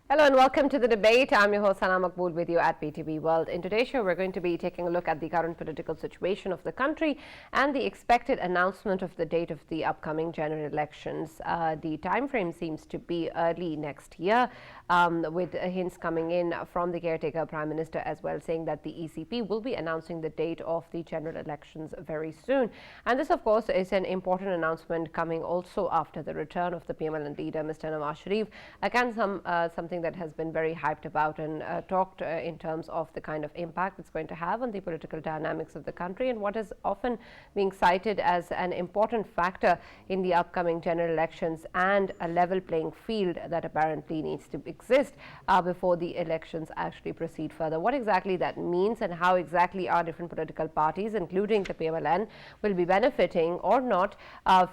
Hello and welcome to the debate. I'm your host Sana Maqbool with you at PTV World. In today's show, we're going to be taking a look at the current political situation of the country and the expected announcement of the date of the upcoming general elections. The time frame seems to be early next year, with hints coming in from the caretaker Prime Minister as well, saying that the ECP will be announcing the date of the general elections very soon. And this, of course, is an important announcement coming also after the return of the PMLN leader, Mr. Nawaz Sharif. Again, something that has been very hyped about and talked in terms of the kind of impact it's going to have on the political dynamics of the country, and what is often being cited as an important factor in the upcoming general elections and a level playing field that apparently needs to exist before the elections actually proceed further. What exactly that means and how exactly are different political parties, including the PMLN, will be benefiting or not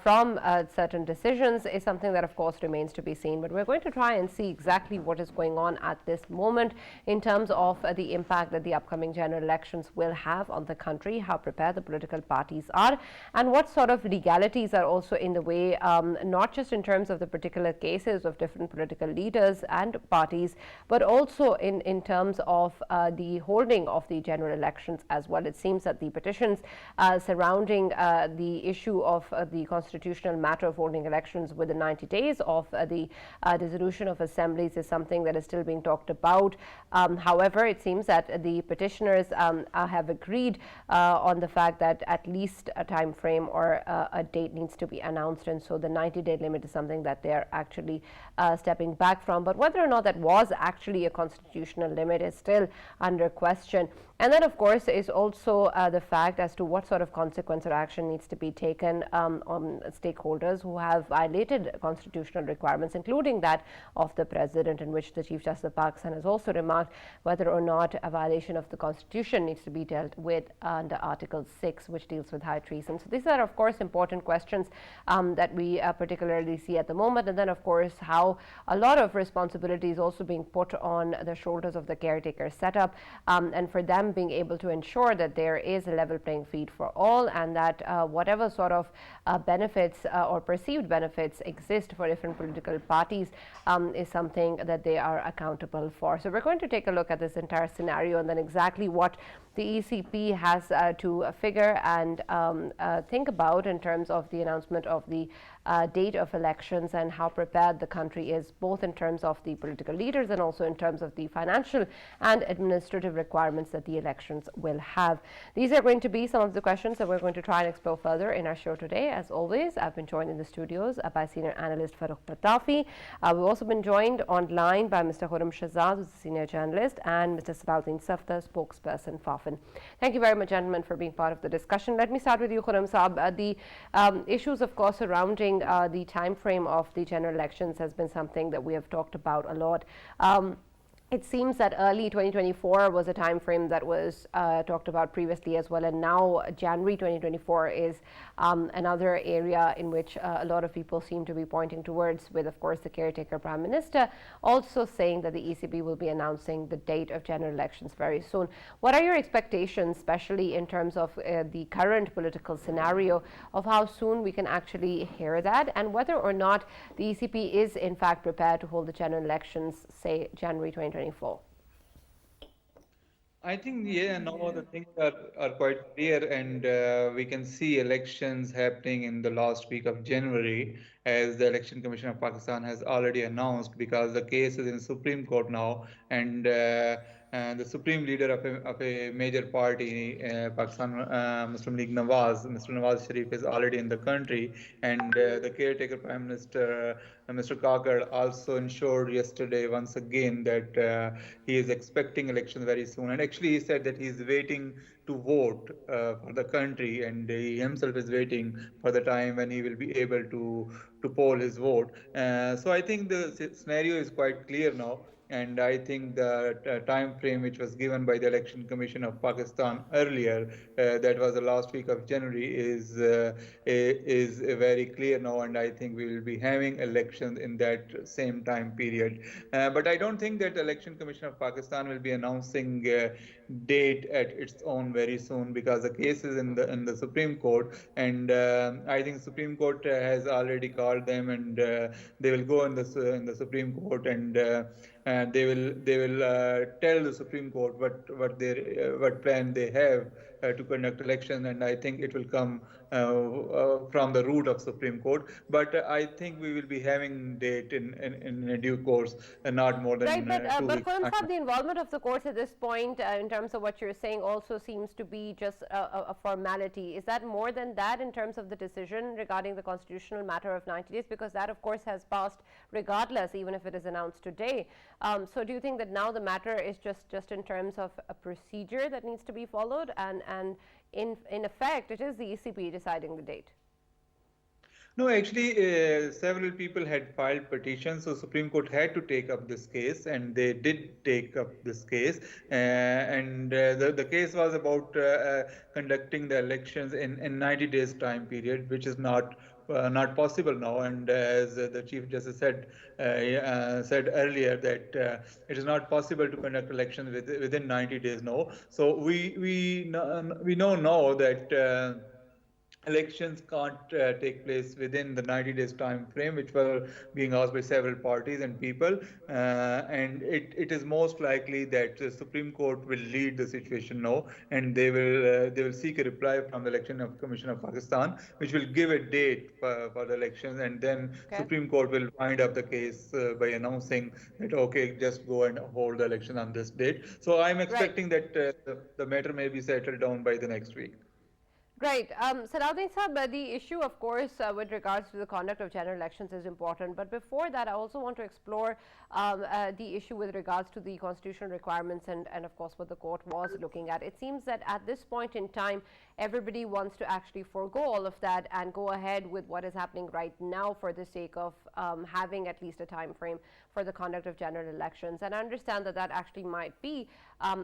from certain decisions is something that, of course, remains to be seen. But we're going to try and see exactly what is going on at this moment in terms of the impact that the upcoming general elections will have on the country, how prepared the political parties are, and what sort of legalities are also in the way, not just in terms of the particular cases of different political leaders and parties, but also in terms of the holding of the general elections as well. It seems that the petitions surrounding the issue of the constitutional matter of holding elections within 90 days of the dissolution of assemblies is something that is still being talked about. However, it seems that the petitioners have agreed on the fact that at least a time frame or a date needs to be announced, and so the 90-day limit is something that they're actually stepping back from. But whether or not that was actually a constitutional limit is still under question. And then, of course, is also the fact as to what sort of consequence or action needs to be taken on stakeholders who have violated constitutional requirements, including that of the president, in which the Chief Justice of Pakistan has also remarked whether or not a violation of the constitution needs to be dealt with under Article 6, which deals with high treason. So these are, of course, important questions that we particularly see at the moment. And then, of course, how a lot of responsibility is also being put on the shoulders of the caretaker setup, and for them being able to ensure that there is a level playing field for all, and that whatever sort of benefits or perceived benefits exist for different political parties is something that they are accountable for. So we're going to take a look at this entire scenario and then exactly what the ECP has to figure and think about in terms of the announcement of the date of elections and how prepared the country is, both in terms of the political leaders and also in terms of the financial and administrative requirements that the elections will have. These are going to be some of the questions that we're going to try and explore further in our show today. As always, I've been joined in the studios by senior analyst Farrukh Pitafi. We've also been joined online by Mr. Khurram, who's a senior journalist, and Mr. Salahudin Safdar, spokesperson FAFEN. Thank you very much, gentlemen, for being part of the discussion. Let me start with you, Khurram Saab. The issues, of course, surrounding the time frame of the general elections has been something that we have talked about a lot. It seems that early 2024 was a time frame that was talked about previously as well, and now January 2024 is another area in which a lot of people seem to be pointing towards, with, of course, the caretaker Prime Minister also saying that the ECB will be announcing the date of general elections very soon. What are your expectations, especially in terms of the current political scenario, of how soon we can actually hear that, and whether or not the ECP is in fact prepared to hold the general elections, say, January 2024? I think, yeah, now the things are quite clear, and we can see elections happening in the last week of January, as the Election Commission of Pakistan has already announced, because the case is in Supreme Court now, and the supreme leader of a major party, Pakistan Muslim League Nawaz, Mr. Nawaz Sharif, is already in the country, and the caretaker Prime Minister, Mr. Kakar, also ensured yesterday once again that he is expecting elections very soon. And actually, he said that he is waiting to vote for the country, and he himself is waiting for the time when he will be able to poll his vote. So I think the scenario is quite clear now. And I think the time frame which was given by the Election Commission of Pakistan earlier, that was the last week of January, is very clear now, and I think we will be having elections in that same time period. But I don't think that the Election Commission of Pakistan will be announcing date at its own very soon, because the case is in the Supreme Court, and I think Supreme Court has already called call them, and they will go in the Supreme Court, and they will tell the Supreme Court what plan they have to conduct election, and I think it will come from the root of Supreme Court. But I think we will be having date in a due course, not more Right, than two but weeks Khurram time. Saab, the involvement of the courts at this point, in terms of what you're saying, also seems to be just a formality. Is that more than that in terms of the decision regarding the constitutional matter of 90 days? Because that, of course, has passed regardless, even if it is announced today. So do you think that now the matter is just in terms of a procedure that needs to be followed, and in effect, it is the ECP deciding the date? No, actually, several people had filed petitions, so Supreme Court had to take up this case, and they did take up this case. The case was about conducting the elections in 90 days time period, which is not possible now. And as the Chief Justice said earlier, that it is not possible to conduct elections within 90 days now. So we know now that. Elections can't take place within the 90 days time frame, which were being asked by several parties and people, and it is most likely that the Supreme Court will lead the situation now, and they will seek a reply from the Commission of Pakistan, which will give a date for the elections, and then Okay. Supreme Court will wind up the case by announcing that okay, just go and hold the election on this date. So I'm Right. expecting that the matter may be settled down by the next week. Right. Salahudin Sahab, the issue, of course, with regards to the conduct of general elections is important. But before that, I also want to explore the issue with regards to the constitutional requirements and, of course, what the court was looking at. It seems that at this point in time, everybody wants to actually forego all of that and go ahead with what is happening right now for the sake of having at least a time frame for the conduct of general elections. And I understand that that actually might be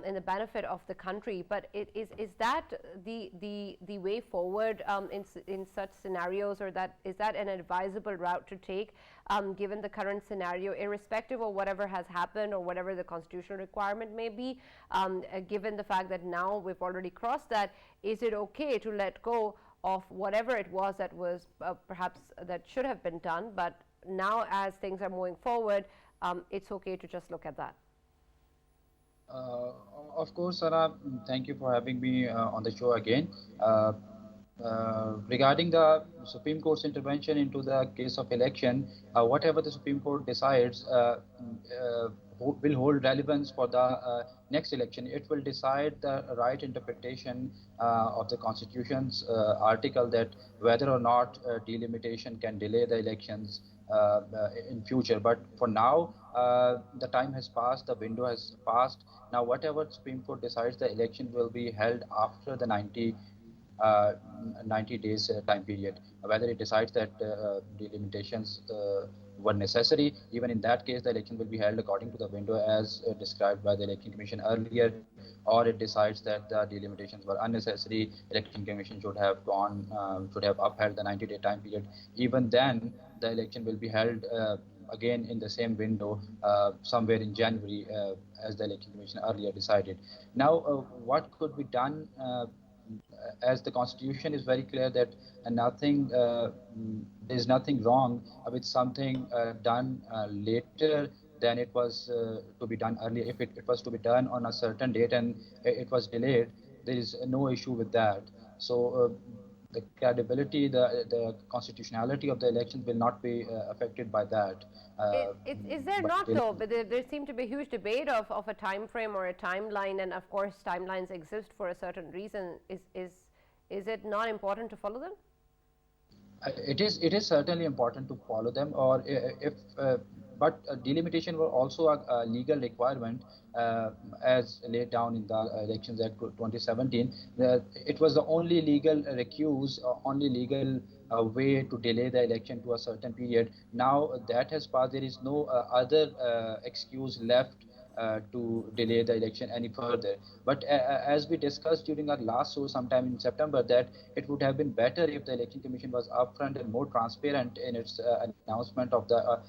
in the benefit of the country, but is that the way forward in such scenarios, or is that an advisable route to take given the current scenario, irrespective of whatever has happened or whatever the constitutional requirement may be, given the fact that now we've already crossed that? Is it okay to let go of whatever it was that was perhaps that should have been done, but now as things are moving forward, it's okay to just look at that? Uh, of course, Sarah, thank you for having me on the show again. Regarding the Supreme Court's intervention into the case of election, whatever the Supreme Court decides will hold relevance for the next election. It will decide the right interpretation of the Constitution's article that whether or not delimitation can delay the elections in future. But for now, the time has passed, the window has passed. Now, whatever Supreme Court decides, the election will be held after the 90 days time period. Whether it decides that delimitations were necessary, even in that case, the election will be held according to the window as described by the Election Commission earlier, or it decides that the delimitations were unnecessary, Election Commission should have upheld the 90-day time period. Even then, the election will be held again in the same window somewhere in January, as the Election Commission earlier decided. Now, what could be done? As the Constitution is very clear that there is nothing wrong with something done later than it was to be done earlier. If it was to be done on a certain date and it was delayed, there is no issue with that. So the credibility, the constitutionality of the elections will not be affected by that. Is there not, though? But there seemed to be a huge debate of a time frame or a timeline, and of course timelines exist for a certain reason. Is it not important to follow them? It is certainly important to follow them, or but delimitation were also a legal requirement as laid down in the Elections Act 2017. It was the only legal recuse, only legal way to delay the election to a certain period. Now that has passed, there is no other excuse left to delay the election any further. But as we discussed during our last show sometime in September, that it would have been better if the Election Commission was upfront and more transparent in its announcement of the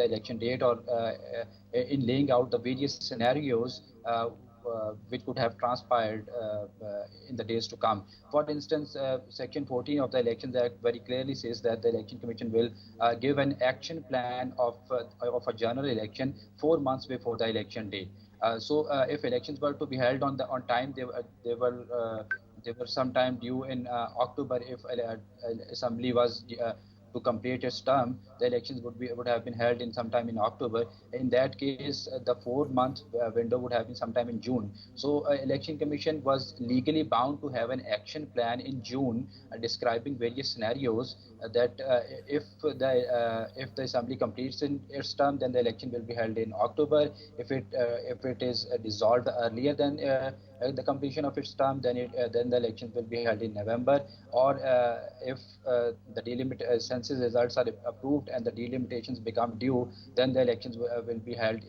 election date, or in laying out the various scenarios which could have transpired in the days to come. For instance, Section 14 of the Elections Act very clearly says that the Election Commission will give an action plan of a general election 4 months before the election day. If elections were to be held on time, they were sometime due in October. If assembly was to complete its term, the elections would have been held in sometime in October. In that case, the 4 month window would have been sometime in June. So, Election Commission was legally bound to have an action plan in June describing various scenarios that if the assembly completes in its term, then the election will be held in October. If it is dissolved earlier than the completion of its term, then the elections will be held in November. Or if the census results are approved and the delimitations become due, then the elections will be held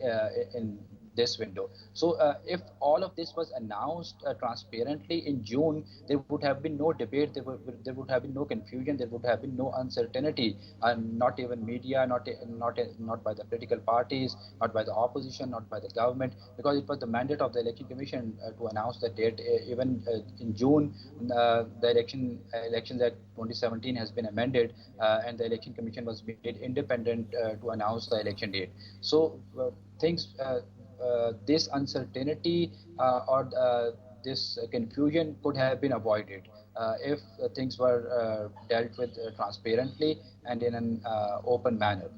in this window. So if all of this was announced transparently in June, there would have been no debate, there would have been no confusion, there would have been no uncertainty, and not even media, not by the political parties, not by the opposition, not by the government, because it was the mandate of the Election Commission to announce the date. Even in June, the Elections Act 2017 has been amended, and the Election Commission was made independent to announce the election date. So this uncertainty or this confusion could have been avoided if things were dealt with transparently and in an open manner.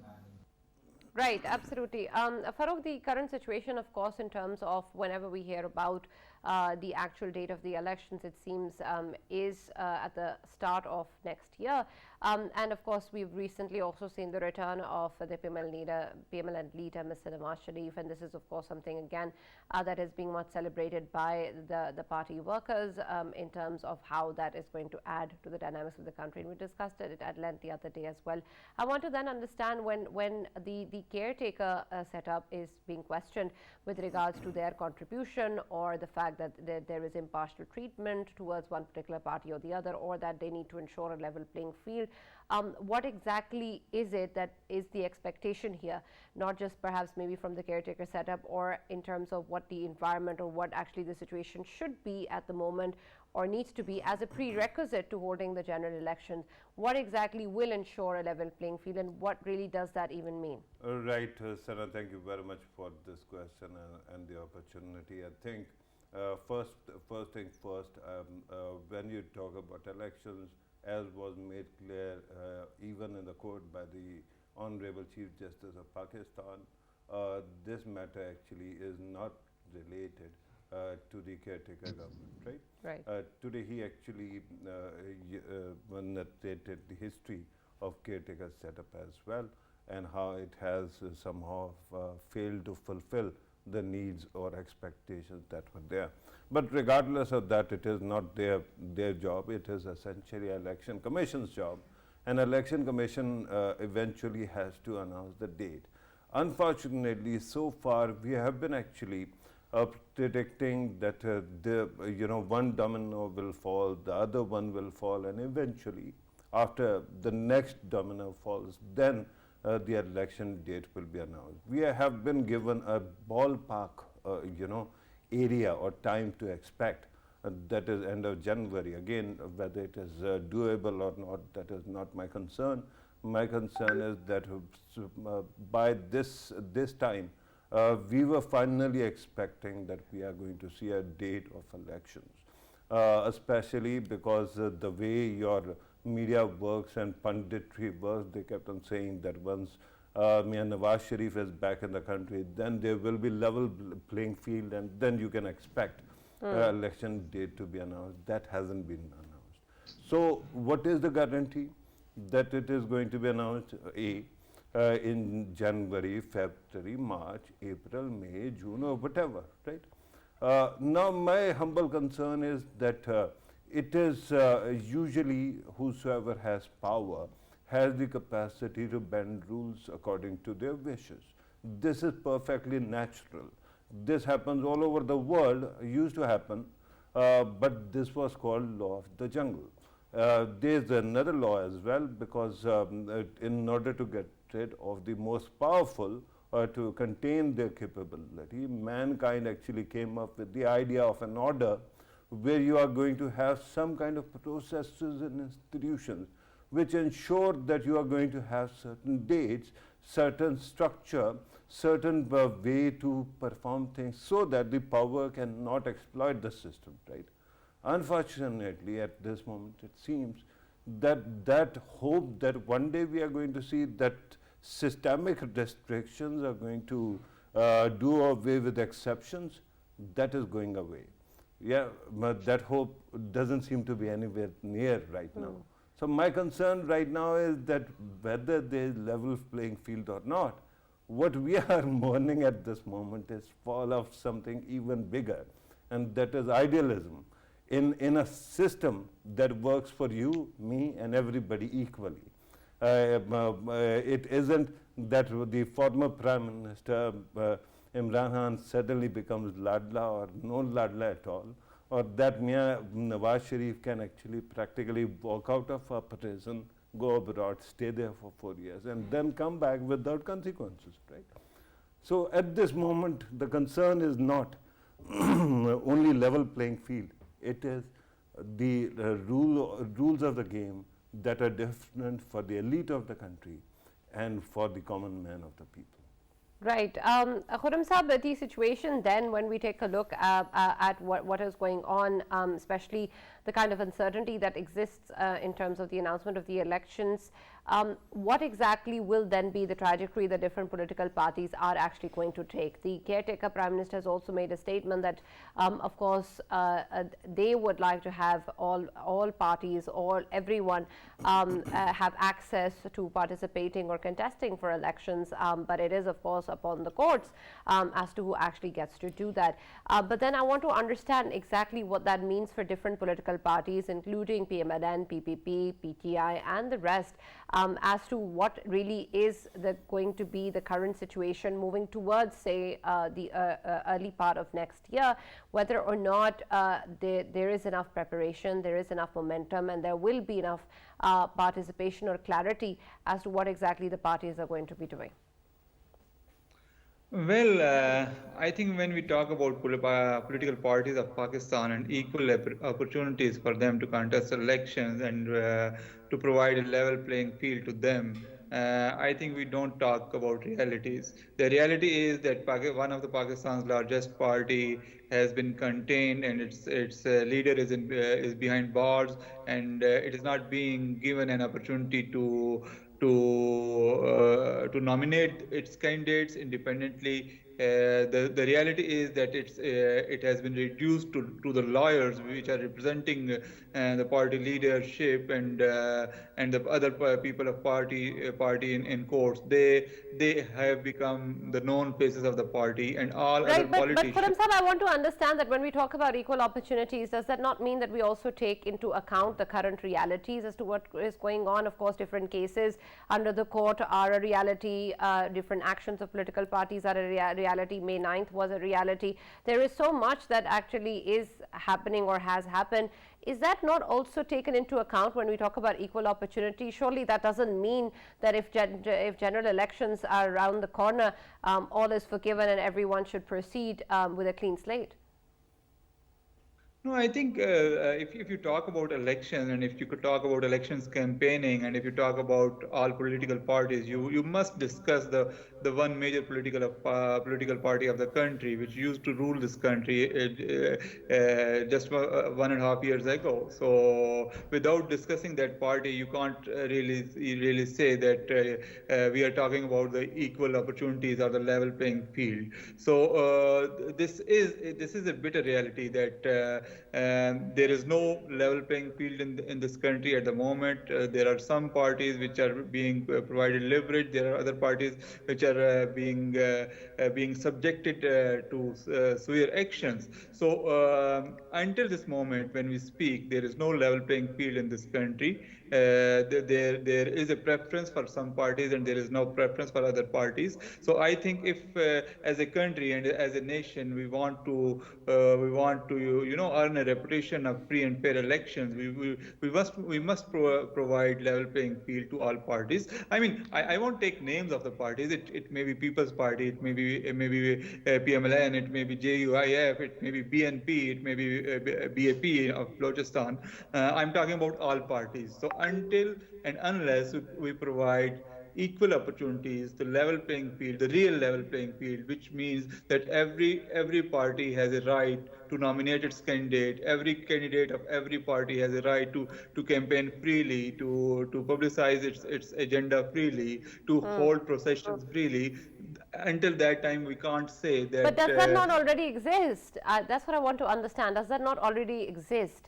Right, absolutely. Farrukh, the current situation, of course, in terms of whenever we hear about the actual date of the elections, it seems is at the start of next year. And of course, we've recently also seen the return of the PML leader, Mr. Nawaz Sharif, and this is, of course, something again that is being much celebrated by the party workers in terms of how that is going to add to the dynamics of the country. And we discussed it at length the other day as well. I want to then understand when the caretaker setup is being questioned with regards to their contribution, or the fact that there is impartial treatment towards one particular party or the other, or that they need to ensure a level playing field. What exactly is it that is the expectation here, not just perhaps maybe from the caretaker setup, or in terms of what the environment or what actually the situation should be at the moment or needs to be as a prerequisite to holding the general elections? What exactly will ensure a level playing field, and what really does that even mean? Right, Sarah, thank you very much for this question and the opportunity. I think first thing first, when you talk about elections, as was made clear even in the court by the Honorable Chief Justice of Pakistan, this matter actually is not related to the caretaker government, right? Right. Today he actually narrated the history of caretaker setup as well, and how it has somehow failed to fulfill the needs or expectations that were there. But regardless of that, it is not their job. It is essentially Election Commission's job, and Election Commission eventually has to announce the date. Unfortunately, so far we have been actually predicting that one domino will fall, the other one will fall, and eventually, after the next domino falls, then the election date will be announced. We have been given a ballpark, area or time to expect. That is end of January. Again, whether it is doable or not, that is not my concern. My concern is that by this time, we were finally expecting that we are going to see a date of elections, especially because the way your media works and punditry works, they kept on saying that once Nawaz Sharif is back in the country, then there will be level playing field, and then you can expect election date to be announced. That hasn't been announced. So what is the guarantee that it is going to be announced? In January, February, March, April, May, June, or whatever, right? Now, my humble concern is that it is usually whosoever has power has the capacity to bend rules according to their wishes. This is perfectly natural. This happens all over the world, used to happen, but this was called law of the jungle. There's another law as well, because in order to get rid of the most powerful or to contain their capability, mankind actually came up with the idea of an order where you are going to have some kind of processes and institutions which ensure that you are going to have certain dates, certain structure, certain way to perform things so that the power cannot exploit the system, right? Unfortunately, at this moment, it seems that that hope that one day we are going to see that systemic restrictions are going to do away with exceptions, that is going away. Yeah, but that hope doesn't seem to be anywhere near right now. So my concern right now is that whether there is level playing field or not, what we are mourning at this moment is fall of something even bigger, and that is idealism in a system that works for you, me, and everybody equally. It isn't that the former Prime Minister Imran Khan suddenly becomes Ladla or no Ladla at all, or that Nawaz Sharif can actually practically walk out of a prison, go abroad, stay there for 4 years, and then come back without consequences, right? So at this moment, the concern is not only level playing field. It is the rules of the game that are different for the elite of the country and for the common man of the people. Right. Khurram Sahab, the situation then, when we take a look at what is going on, especially the kind of uncertainty that exists in terms of the announcement of the elections, what exactly will then be the trajectory that different political parties are actually going to take? The caretaker Prime Minister has also made a statement that, of course, they would like to have all parties, everyone have access to participating or contesting for elections, but it is, of course, upon the courts as to who actually gets to do that. But then I want to understand exactly what that means for different political parties, including PMLN, PPP, PTI, and the rest, as to what really is going to be the current situation moving towards, say, the early part of next year, whether or not there is enough preparation, there is enough momentum, and there will be enough participation or clarity as to what exactly the parties are going to be doing. Well, I think when we talk about political parties of Pakistan and equal opportunities for them to contest elections and to provide a level playing field to them, I think we don't talk about realities. The reality is that one of the Pakistan's largest party has been contained, and its leader is behind bars, and it is not being given an opportunity to nominate its candidates independently. The reality is that it has been reduced to the lawyers which are representing the party leadership and the other people of party in courts. They have become the known faces of the party, and all other politicians. But Khurram Sahab, I want to understand that when we talk about equal opportunities, does that not mean that we also take into account the current realities as to what is going on? Of course, different cases under the court are a reality, different actions of political parties are a reality. May 9th was a reality. There is so much that actually is happening or has happened. Is that not also taken into account when we talk about equal opportunity? Surely that doesn't mean that if general elections are around the corner, all is forgiven and everyone should proceed with a clean slate. No, I think if you talk about elections, and if you could talk about elections campaigning, and if you talk about all political parties, you must discuss the one major political party of the country, which used to rule this country just 1.5 years ago. So without discussing that party, you can't really say that we are talking about the equal opportunities or the level playing field. So this is a bitter reality that there is no level playing field in this country at the moment. There are some parties which are being provided leverage. There are other parties which are being subjected to severe actions. So until this moment, when we speak, there is no level playing field in this country. there is a preference for some parties and there is no preference for other parties. So I think if as a country and as a nation we want to earn a reputation of free and fair elections, we must provide level playing field to all parties. I mean, I won't take names of the parties. It may be People's Party, it may be PMLN, it may be JUIF, it may be BNP, it may be BAP of Balochistan. I'm talking about all parties. So until and unless we provide equal opportunities, the level playing field, the real level playing field, which means that every party has a right to nominate its candidate. Every candidate of every party has a right to campaign freely, to publicize its agenda freely, to hold processions freely. Until that time, we can't say that. But does that not already exist? That's what I want to understand. Does that not already exist?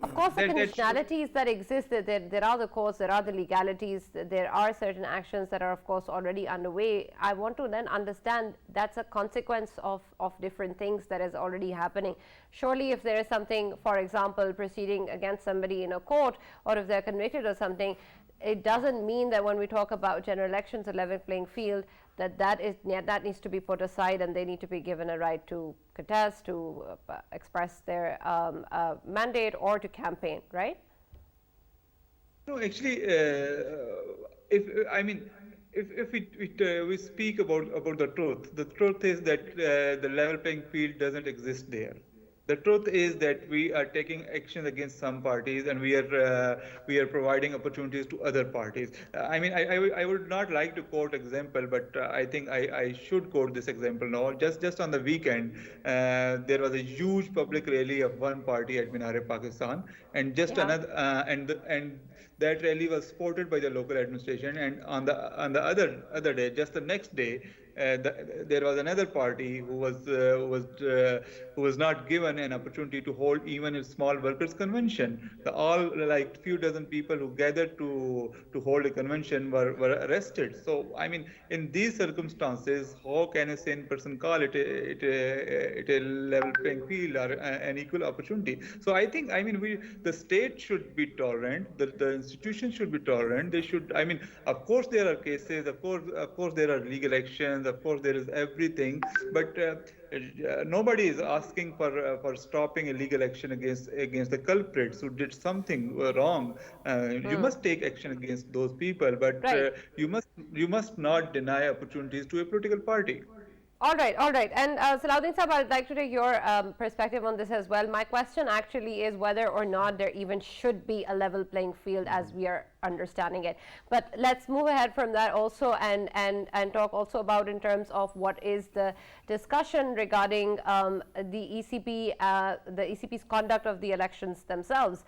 Of course, the conditionalities that exist, there are the courts, there are the legalities, there are certain actions that are, of course, already underway. I want to then understand that's a consequence of different things that is already happening. Surely, if there is something, for example, proceeding against somebody in a court, or if they're convicted or something, it doesn't mean that when we talk about general elections, a level playing field, that needs to be put aside and they need to be given a right to contest, to express their mandate or to campaign, right? No, actually, if we speak about the truth is that the level playing field doesn't exist there. The truth is that we are taking action against some parties and we are providing opportunities to other parties. I would not like to quote example, but I think I should quote this example now. Just on the weekend, there was a huge public rally of one party at Minare-Pakistan, and another and that rally was supported by the local administration. And on the other day, just the next day, there was another party who was not given an opportunity to hold even a small workers' convention. All like few dozen people who gathered to hold a convention were arrested. So I mean, in these circumstances, how can a sane person call it a level playing field or an equal opportunity? So I think the state should be tolerant. The institutions should be tolerant. They should. I mean, of course there are cases. Of course there are legal actions. Of course there is everything. But nobody is asking for stopping a legal action against the culprits who did something wrong. You must take action against those people, but you must not deny opportunities to a political party. All right. And Salahudin Sahab, I'd like to take your perspective on this as well. My question actually is whether or not there even should be a level playing field as we are understanding it. But let's move ahead from that also and talk also about in terms of what is the discussion regarding the ECP's conduct of the elections themselves,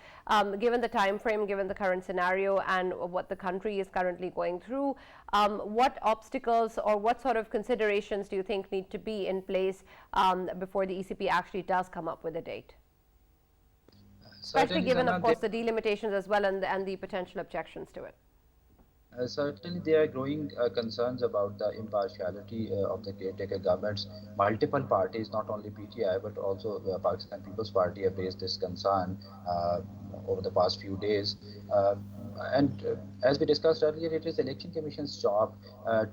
given the time frame, given the current scenario and what the country is currently going through. What obstacles or what sort of considerations do you think need to be in place before the ECP actually does come up with a date? Especially given, of course, the delimitations as well and the potential objections to it. Certainly, there are growing concerns about the impartiality of the caretaker governments. Multiple parties, not only PTI, but also the Pakistan People's Party, have raised this concern over the past few days. As we discussed earlier, it is the Election Commission's job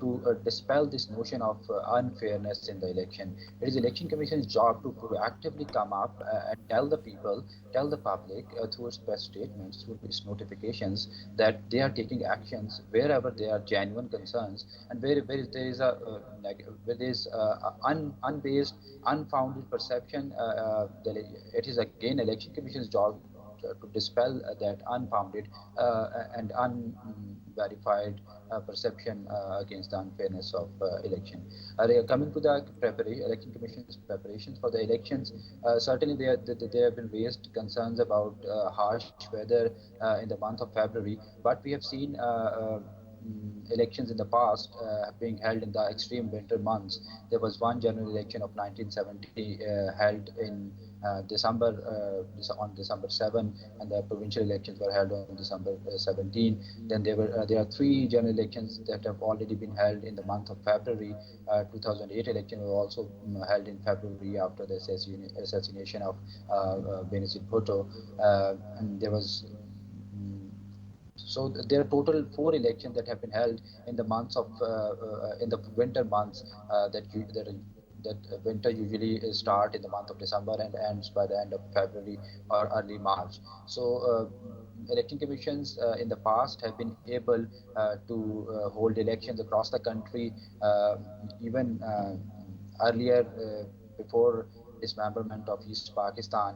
to dispel this notion of unfairness in the election. It is the Election Commission's job to proactively come up and tell the people, tell the public through its press statements, through its notifications, that they are taking actions wherever there are genuine concerns and where there is unbased, unfounded perception. It is again Election Commission's job to dispel that unfounded and unverified perception against the unfairness of election. Coming to the Election Commission's preparations for the elections, certainly there have been raised concerns about harsh weather in the month of February, but we have seen elections in the past being held in the extreme winter months. There was one general election of 1970 held in on December 7, and the provincial elections were held on December 17. Then there are three general elections that have already been held in the month of February. 2008 election was also held in February after the assassination of Benazir Bhutto. And there was So there are total 4 elections that have been held in the months of in the winter months that winter usually start in the month of December and ends by the end of February or early March. So election commissions in the past have been able to hold elections across the country, even earlier before dismemberment of East Pakistan.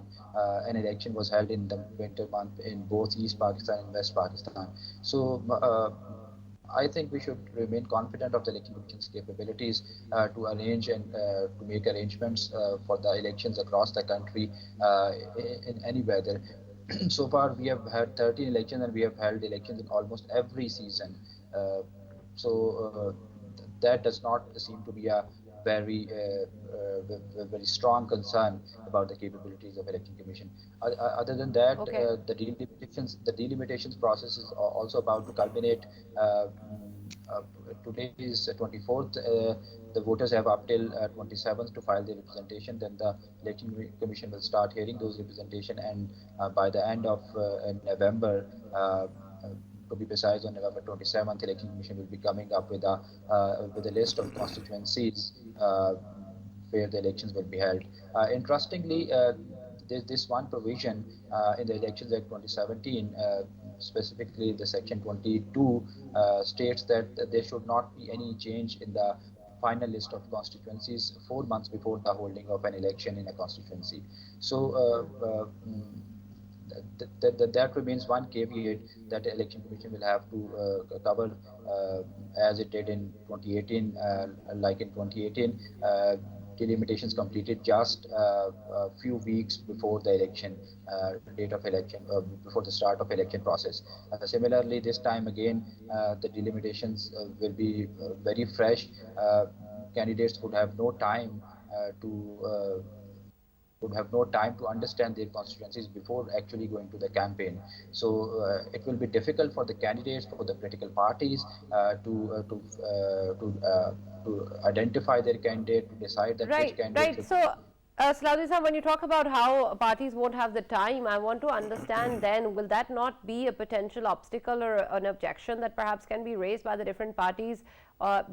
An election was held in the winter month in both East Pakistan and West Pakistan. So I think we should remain confident of the election commission's capabilities to arrange and to make arrangements for the elections across the country in any weather. So far, we have had 13 elections and we have held elections in almost every season. So that does not seem to be a very very strong concern about the capabilities of election commission. Other than that, the delimitations process is also about to culminate. Today is 24th. The voters have up till 27th to file their representation. Then the election commission will start hearing those representation, and by the end of November, to be precise, on November 27th, the election commission will be coming up with a list of constituencies where the elections will be held. Interestingly, there's this one provision in the Elections Act 2017, specifically the section 22, states that there should not be any change in the final list of constituencies 4 months before the holding of an election in a constituency. So that remains one caveat that the election commission will have to cover, as it did in 2018. Like in 2018, delimitations completed just a few weeks before the election date of election, before the start of election process. Similarly, this time again, the delimitations will be very fresh. Candidates would have no time to understand their constituencies before actually going to the campaign. So it will be difficult for the candidates, for the political parties to identify their candidate, to decide that which candidate. Right. So, Salahudin sir, when you talk about how parties won't have the time, I want to understand then, will that not be a potential obstacle or an objection that perhaps can be raised by the different parties?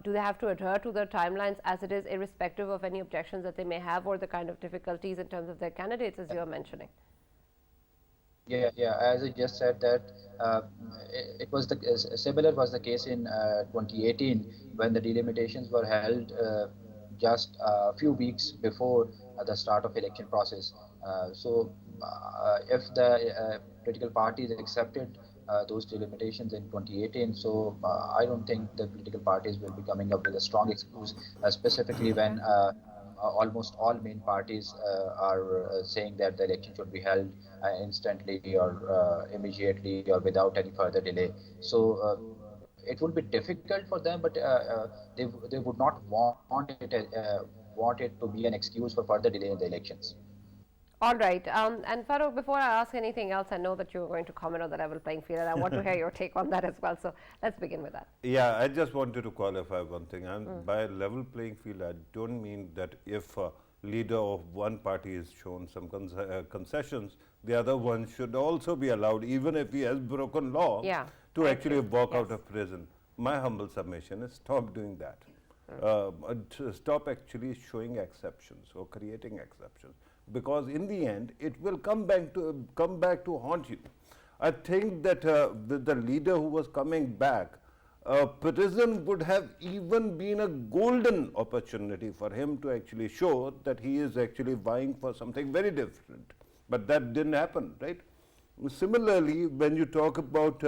Do they have to adhere to their timelines as it is, irrespective of any objections that they may have or the kind of difficulties in terms of their candidates, as you are mentioning? Yeah. As I just said that it was similar was the case in 2018 when the delimitations were held just a few weeks before the start of election process. So if the political parties accepted those delimitations in 2018, so I don't think the political parties will be coming up with a strong excuse, specifically when almost all main parties are saying that the election should be held instantly or immediately or without any further delay. So it would be difficult for them, but they would not want it to be an excuse for further delay in the elections. All right. And Farrukh, before I ask anything else, I know that you're going to comment on the level playing field, and I want to hear your take on that as well. So let's begin with that. Yeah, I just wanted to qualify one thing. And by level playing field, I don't mean that if a leader of one party is shown some concessions, the other one should also be allowed, even if he has broken law, to actually walk out of prison. My humble submission is stop doing that. Stop actually showing exceptions or creating exceptions, because in the end it will come back to haunt you. I think that the leader who was coming back, prison would have even been a golden opportunity for him to actually show that he is actually vying for something very different. But that didn't happen, right? Similarly, when you talk about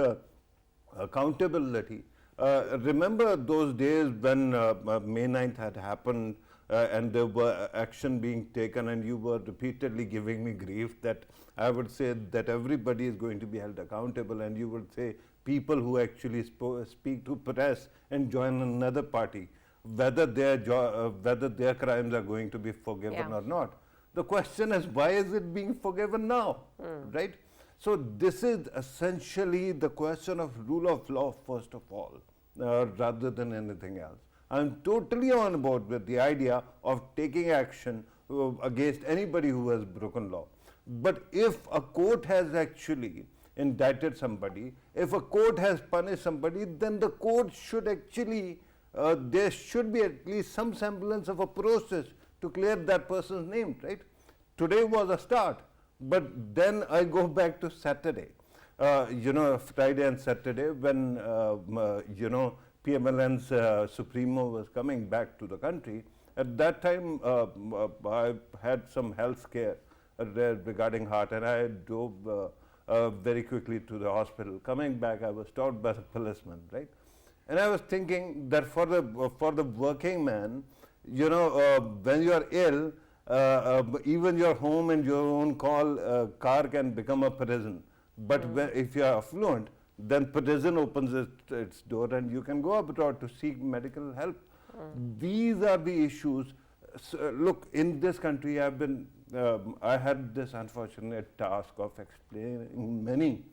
accountability, remember those days when May 9th had happened and there were action being taken, and you were repeatedly giving me grief that I would say that everybody is going to be held accountable, and you would say people who actually speak to press and join another party, whether their crimes are going to be forgiven or not. The question is, why is it being forgiven now, right? So this is essentially the question of rule of law first of all, rather than anything else. I'm totally on board with the idea of taking action against anybody who has broken law. But if a court has actually indicted somebody, if a court has punished somebody, then the court should actually, there should be at least some semblance of a process to clear that person's name, right? Today was a start, but then I go back to Saturday, Friday and Saturday when, PMLN's Supremo was coming back to the country. At that time, I had some health scare regarding heart, and I drove very quickly to the hospital. Coming back, I was stopped by the policeman, right? And I was thinking that for the working man, when you are ill, even your home and your own car can become a prison. But if you are affluent, then prison opens its door and you can go abroad to seek medical help. These are the issues. So, look, in this country, I had this unfortunate task of explaining many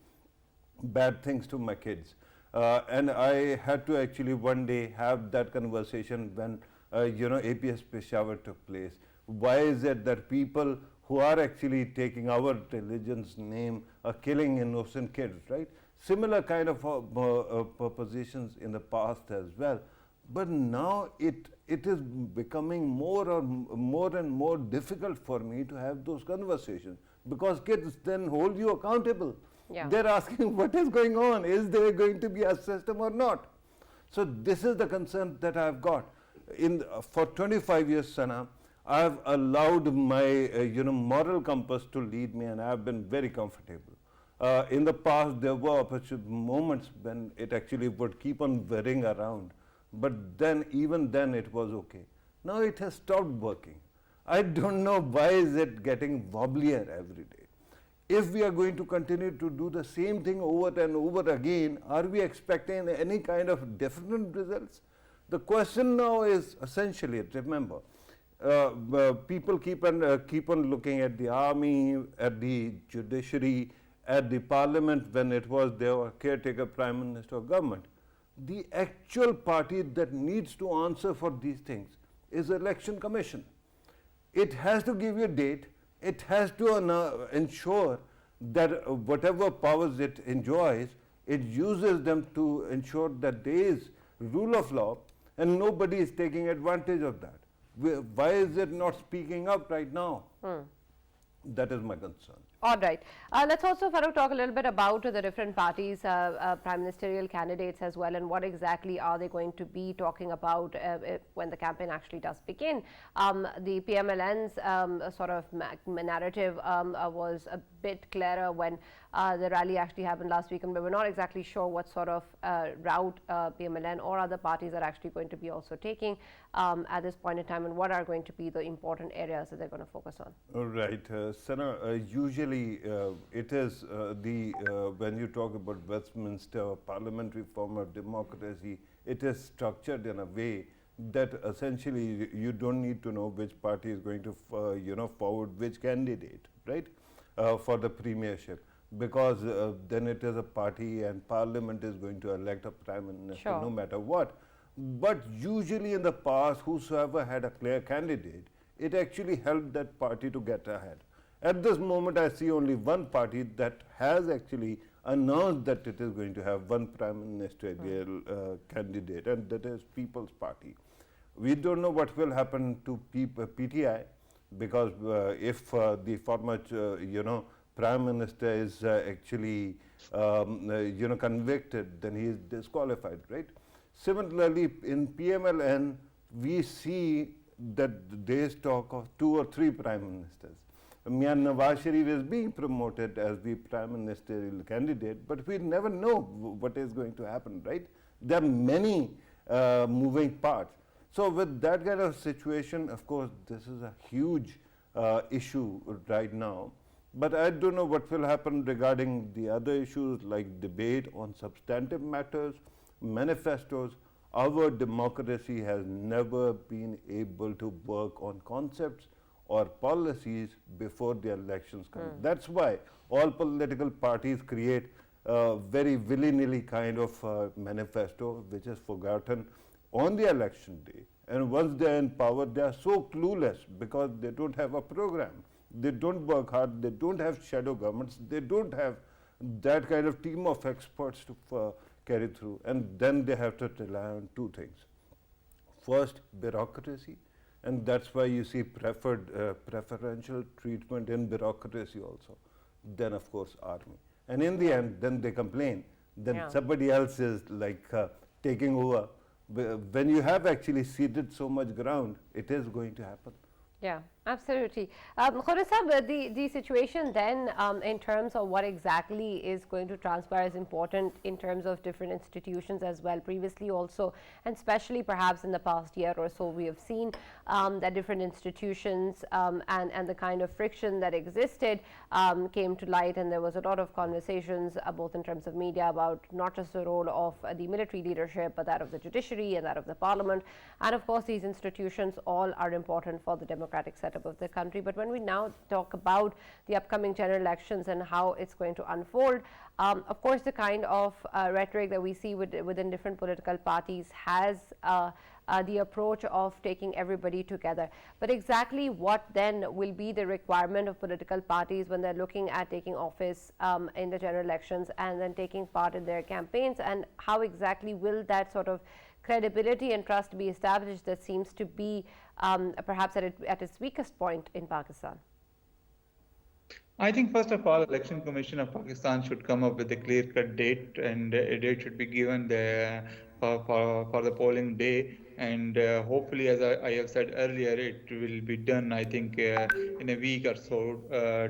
bad things to my kids. And I had to actually one day have that conversation when, APS Peshawar took place. Why is it that people who are actually taking our religion's name are killing innocent kids, right? Similar kind of propositions in the past as well. But now it is becoming more and more difficult for me to have those conversations, because kids then hold you accountable. Yeah. They're asking what is going on, is there going to be a system or not? So this is the concern that I've got. For 25 years, Sana, I've allowed my moral compass to lead me, and I've been very comfortable. In the past, there were moments when it actually would keep on whirring around. But then, even then, it was okay. Now it has stopped working. I don't know why is it getting wobblier every day. If we are going to continue to do the same thing over and over again, are we expecting any kind of different results? The question now is essentially, remember, people keep on looking at the army, at the judiciary, at the parliament when it was their caretaker prime minister of government. The actual party that needs to answer for these things is the Election Commission. It has to give you a date. It has to ensure that whatever powers it enjoys, it uses them to ensure that there is rule of law and nobody is taking advantage of that. Why is it not speaking up right now? That is my concern. All right. Let's also, Farrukh, talk a little bit about the different parties, prime ministerial candidates as well, and what exactly are they going to be talking about when the campaign actually does begin. The PMLN's sort of narrative was a bit clearer when the rally actually happened last week, and we were not exactly sure what sort of route PMLN or other parties are actually going to be also taking at this point in time, and what are going to be the important areas that they're going to focus on. All right. Sana, usually it is when you talk about Westminster parliamentary form of democracy, it is structured in a way that essentially you don't need to know which party is going to forward which candidate, right, for the premiership, because then it is a party and parliament is going to elect a prime minister no matter what. But usually in the past, whosoever had a clear candidate, it actually helped that party to get ahead. At this moment, I see only one party that has actually announced that it is going to have one prime ministerial candidate, and that is People's Party. We don't know what will happen to PTI, because if the former prime minister is actually convicted, then he is disqualified, right? Similarly, in PMLN, we see that there is talk of 2 or 3 prime ministers. Mian Nawaz Sharif is being promoted as the prime ministerial candidate, but we never know what is going to happen, right? There are many moving parts. So with that kind of situation, of course, this is a huge issue right now. But I don't know what will happen regarding the other issues like debate on substantive matters, manifestos. Our democracy has never been able to work on concepts or policies before the elections come. That's why all political parties create a very willy-nilly kind of manifesto which is forgotten on the election day. And once they're in power, they are so clueless because they don't have a program. They don't work hard, they don't have shadow governments, they don't have that kind of team of experts to carry through. And then they have to rely on two things. First, bureaucracy, and that's why you see preferential treatment in bureaucracy also. Then, of course, army. And in the end, then they complain. Then somebody else is like taking over. When you have actually ceded so much ground, it is going to happen. Yeah, absolutely. Khurram, the situation then in terms of what exactly is going to transpire is important in terms of different institutions as well. Previously also, and especially perhaps in the past year or so, we have seen that different institutions and the kind of friction that existed came to light, and there was a lot of conversations both in terms of media about not just the role of the military leadership, but that of the judiciary and that of the parliament. And of course, these institutions all are important for the democratic setup of the country. But when we now talk about the upcoming general elections and how it's going to unfold, of course, the kind of rhetoric that we see within different political parties has the approach of taking everybody together. But exactly what then will be the requirement of political parties when they're looking at taking office in the general elections and then taking part in their campaigns, and how exactly will that sort of credibility and trust be established that seems to be perhaps at its weakest point in Pakistan? I think first of all, Election Commission of Pakistan should come up with a clear-cut date, and a date should be given for the polling day. And hopefully, as I have said earlier, it will be done, I think, in a week or so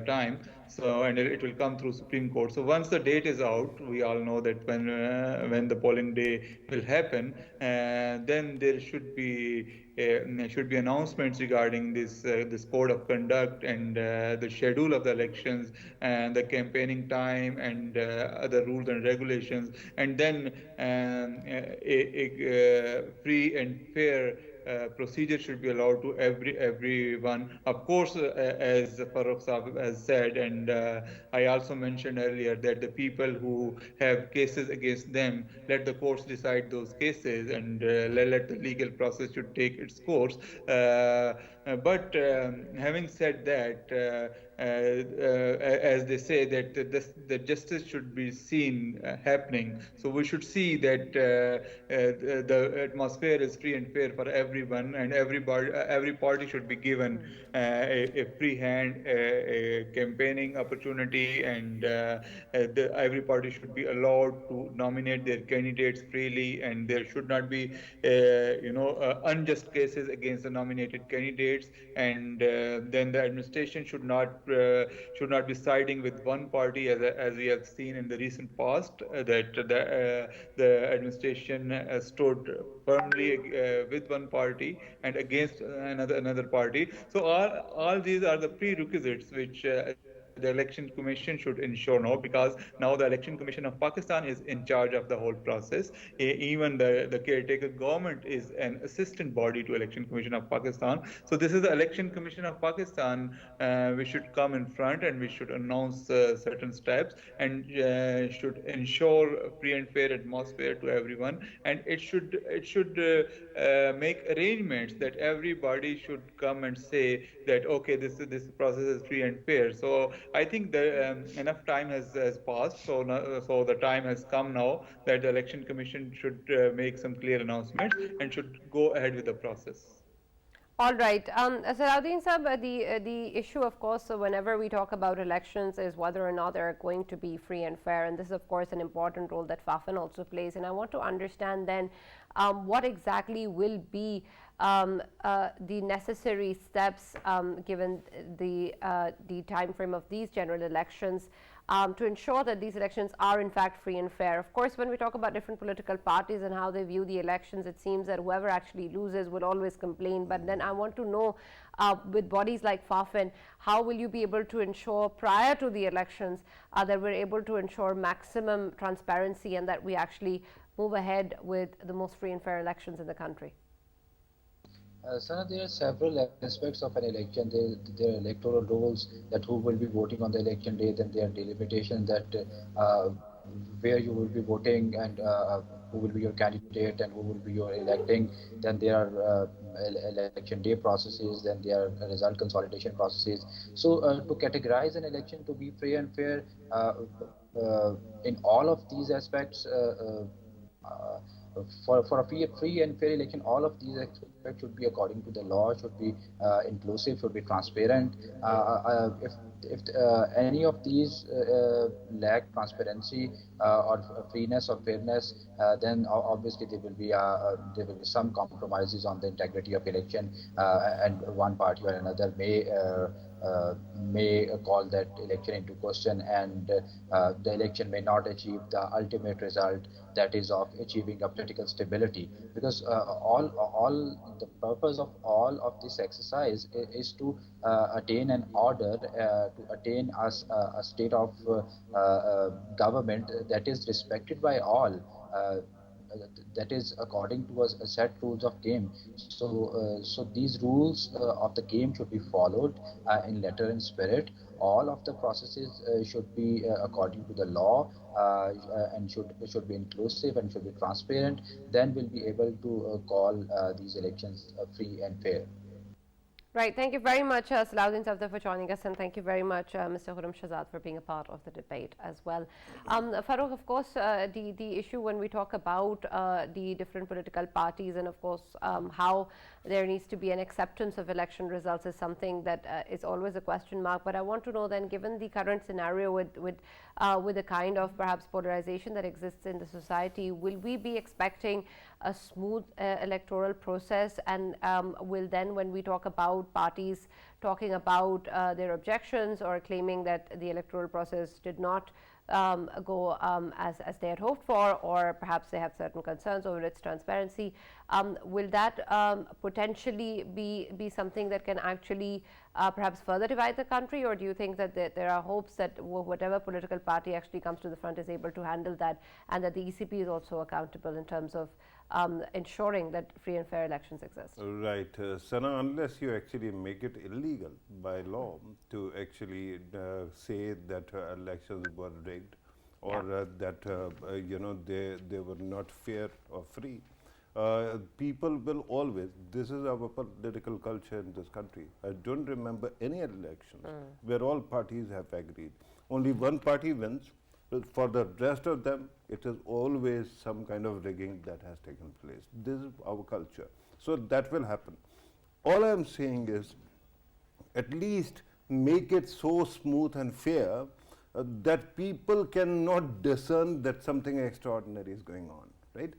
time. So, and it will come through Supreme Court. So once the date is out, we all know that when the polling day will happen, then there should be announcements regarding this code of conduct and the schedule of the elections and the campaigning time and other rules and regulations, and then a free and fair procedure should be allowed to everyone. Of course, as Farrukh Sahib has said, and I also mentioned earlier, that the people who have cases against them, let the courts decide those cases, and let the legal process should take its course. But having said that, as they say, that the justice should be seen happening. So we should see that the atmosphere is free and fair for everyone, and every party should be given a free hand, a campaigning opportunity, and every party should be allowed to nominate their candidates freely, and there should not be unjust cases against the nominated candidates. And then the administration should not be siding with one party, as we have seen in the recent past, that the administration stood firmly with one party and against another party. So all these are the prerequisites which the Election Commission should ensure now, because now the Election Commission of Pakistan is in charge of the whole process. Even the caretaker government is an assistant body to Election Commission of Pakistan. So this is the Election Commission of Pakistan. We should come in front and we should announce certain steps, and should ensure free and fair atmosphere to everyone. And it should make arrangements that everybody should come and say that, okay, this process is free and fair. So I think that enough time has passed. So the time has come now that the Election Commission should make some clear announcements and should go ahead with the process. All right. Salahudin Sahib, the issue, of course, so whenever we talk about elections is whether or not they're going to be free and fair. And this is, of course, an important role that FAFEN also plays. And I want to understand then what exactly will be the necessary steps given the time frame of these general elections to ensure that these elections are in fact free and fair. Of course, when we talk about different political parties and how they view the elections, it seems that whoever actually loses will always complain. But then I want to know, with bodies like FAFEN, how will you be able to ensure prior to the elections that we're able to ensure maximum transparency and that we actually move ahead with the most free and fair elections in the country? Sana, there are several aspects of an election. There are electoral rules, that who will be voting on the election day, then there are delimitation, that where you will be voting, and who will be your candidate and who will be your electing. Then there are election day processes, then there are result consolidation processes. So to categorize an election to be free and fair, in all of these aspects, for a free and fair election, all of these aspects should be according to the law, should be inclusive, should be transparent. If any of these lack transparency or freeness or fairness, then obviously there will be some compromises on the integrity of election, and one party or another may call that election into question, and the election may not achieve the ultimate result, that is of achieving a political stability, because all the purpose of all of this exercise is to attain an order, to attain a state of government that is respected by all, that is according to a set rules of game. So these rules of the game should be followed in letter and spirit. All of the processes should be according to the law, and should be inclusive and should be transparent. Then we'll be able to call these elections free and fair. Right. Thank you very much, Salahudin Safdar, for joining us, and thank you very much, Mr. Khurram Shahzad, for being a part of the debate as well. Farrukh, of course, the issue when we talk about the different political parties, and of course how there needs to be an acceptance of election results, is something that is always a question mark. But I want to know then, given the current scenario with the kind of perhaps polarization that exists in the society, will we be expecting a smooth electoral process, and will then, when we talk about parties talking about their objections or claiming that the electoral process did not go as they had hoped for, or perhaps they have certain concerns over its transparency, will that potentially be something that can actually perhaps further divide the country, or do you think that there are hopes that whatever political party actually comes to the front is able to handle that, and that the ECP is also accountable in terms of ensuring that free and fair elections exist? Right. Sana, unless you actually make it illegal by law to actually say that elections were rigged, or that they were not fair or free, people will always, this is our political culture in this country. I don't remember any elections where all parties have agreed. Only one party wins. For the rest of them, it is always some kind of rigging that has taken place. This is our culture. So that will happen. All I am saying is, at least make it so smooth and fair that people cannot discern that something extraordinary is going on, right?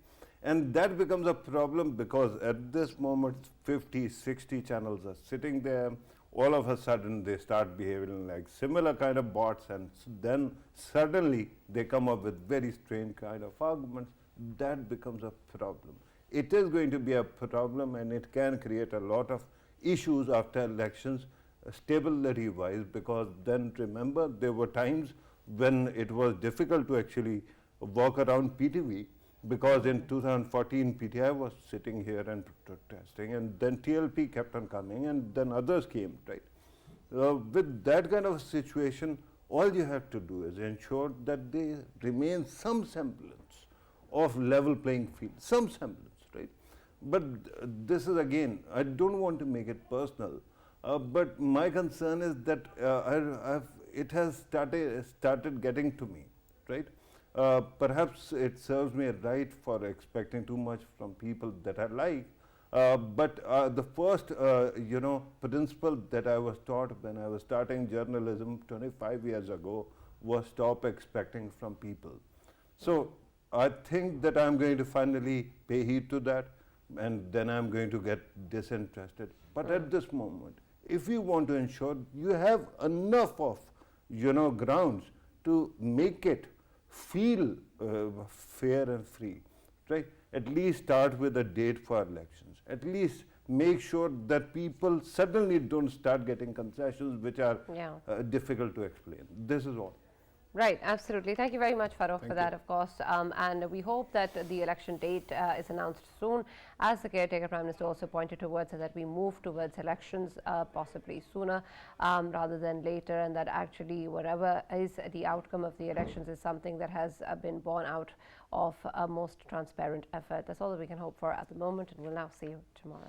And that becomes a problem, because at this moment 50, 60 channels are sitting there. All of a sudden they start behaving like similar kind of bots, and then suddenly they come up with very strange kind of arguments. That becomes a problem. It is going to be a problem, and it can create a lot of issues after elections, stability wise, because then remember, there were times when it was difficult to actually walk around PTV, because in 2014 PTI was sitting here and protesting, and then TLP kept on coming, and then others came, right? With that kind of situation, all you have to do is ensure that there remains some semblance of level playing field, some semblance, right? But this is, again, I don't want to make it personal, but my concern is that it has started getting to me, right? Perhaps it serves me right for expecting too much from people that I like, but the first principle that I was taught when I was starting journalism 25 years ago was stop expecting from people. So I think that I'm going to finally pay heed to that, and then I'm going to get disinterested. But at this moment, if you want to ensure you have enough of grounds to make it feel fair and free, right? At least start with a date for elections. At least make sure that people suddenly don't start getting concessions which are difficult to explain. This is all. Right, absolutely. Thank you very much, Farrukh, for that, of course. And we hope that the election date is announced soon, as the caretaker Prime Minister also pointed towards, that we move towards elections possibly sooner rather than later, and that actually whatever is the outcome of the elections is something that has been born out of a most transparent effort. That's all that we can hope for at the moment, and we'll now see you tomorrow.